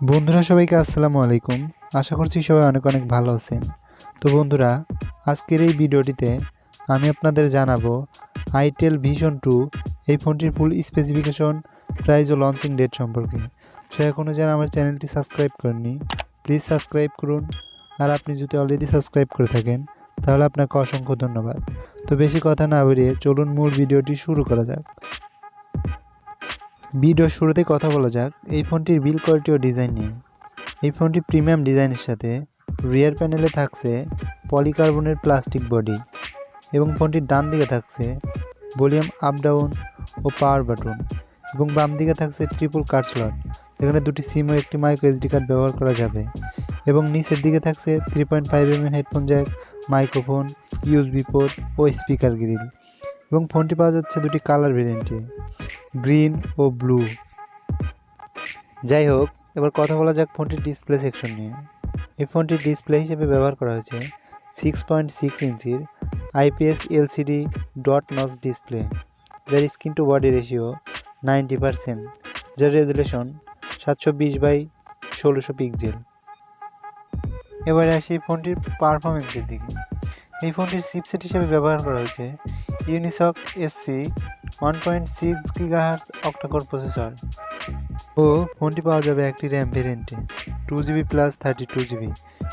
বন্ধুরা সবাইকে আসসালামু আলাইকুম। আশা করছি সবাই অনেক অনেক ভালো আছেন। তো বন্ধুরা, আজকের এই ভিডিওটিতে আমি আপনাদের জানাবো আইটেল ভিশন 2 এই ফোনটির ফুল স্পেসিফিকেশন, প্রাইস ও লঞ্চিং ডেট সম্পর্কে। সো এখনও যারা আমার চ্যানেলটি সাবস্ক্রাইব করেননি প্লিজ সাবস্ক্রাইব করুন, আর আপনি যদি অলরেডি সাবস্ক্রাইব করে থাকেন তাহলে আপনাকে অসংখ্য ধন্যবাদ। তো বেশি কথা না বাড়িয়ে চলুন মূল ভিডিওটি শুরু করা যাক। ভিডিওর শুরুতে কথা বলা যাক এই ফোনটির বিল্ড কোয়ালিটি ও ডিজাইন নিয়ে। এই ফোনটি প্রিমিয়াম ডিজাইনের সাথে রিয়ার প্যানেলে থাকছে পলিকার্বনের প্লাস্টিক বডি, এবং ফোনটির ডান দিকে থাকছে ভলিউম আপ ডাউন ও পাওয়ার বাটন, এবং বাম দিকে থাকছে ট্রিপল কার্ড স্লট, যেখানে দুটি সিম ও একটি মাইক্রো এসডি কার্ড ব্যবহার করা যাবে, এবং নিচের দিকে থাকছে 3.5mm headphone jack, microphone, USB port ও স্পিকার গ্রিল। এবং ফোনটি পাওয়া যাচ্ছে দুটি কালার ভেরিয়েন্টে, গ্রিন ও ব্লু। যাই হোক, এবার কথা বলা যাক ফোনটির ডিসপ্লে সেকশন নিয়ে। এই ফোনটির ডিসপ্লে হিসেবে ব্যবহার করা হয়েছে 6.6 ইঞ্চির IPS LCD dot notch display, যার স্ক্রিন টু বডি রেশিও 90%, যার রেজুলেশন 720x1600 পিক্সেল। এবারে আসি ফোনটির পারফরমেন্সের দিকে। এই ফোনটির চিপসেট হিসেবে ব্যবহার করা হয়েছে Unisoc SC 1.6 GHz octacore processor, ও ফোনটি পাওয়া যাবে একটি র্যাম ভেরিয়েন্টে 2GB প্লাস 32GB।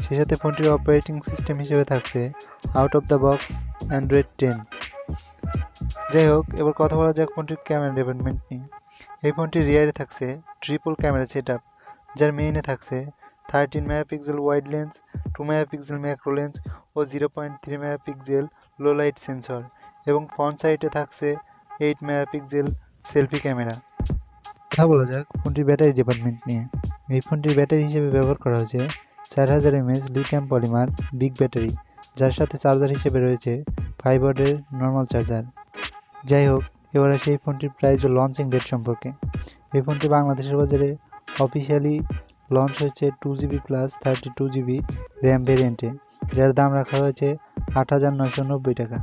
সেই সাথে ফোনটির অপারেটিং সিস্টেম হিসেবে থাকছে out of the box Android 10। যাই হোক, এবার কথা বলা যাক ফোনটির ক্যামেরা ডেভেলপমেন্ট নিয়ে। এই ফোনটির রিয়ারে থাকছে ট্রিপল ক্যামেরা সেট আপ, যার মেইনে থাকছে 13 megapixel wide lens, 2 megapixel macro lens ও 0.3 মেগাপিক্সেল লো লাইট সেন্সর, এবং ফ্রন্ট সাইডে থাকছে 8 মেগাপিক্সেল সেলফি ক্যামেরা। কথা বলা যাক ফোনটির ব্যাটারি ডিপার্টমেন্ট নিয়ে। এই ফোনটির ব্যাটারি হিসেবে ব্যবহার করা হয়েছে 4000 mAh lithium polymer big battery, যার সাথে চার্জার হিসেবে রয়েছে 5 ওয়াটের নর্মাল চার্জার। যাই হোক, এবার আসে এই ফোনটির প্রাইস ও লঞ্চিং ডেট সম্পর্কে। এই ফোনটি বাংলাদেশের বাজারে অফিসিয়ালি লঞ্চ হয়েছে 2GB প্লাস 32GB র্যাম ভেরিয়েন্টে, যার দাম রাখা হয়েছে 8,990 টাকা।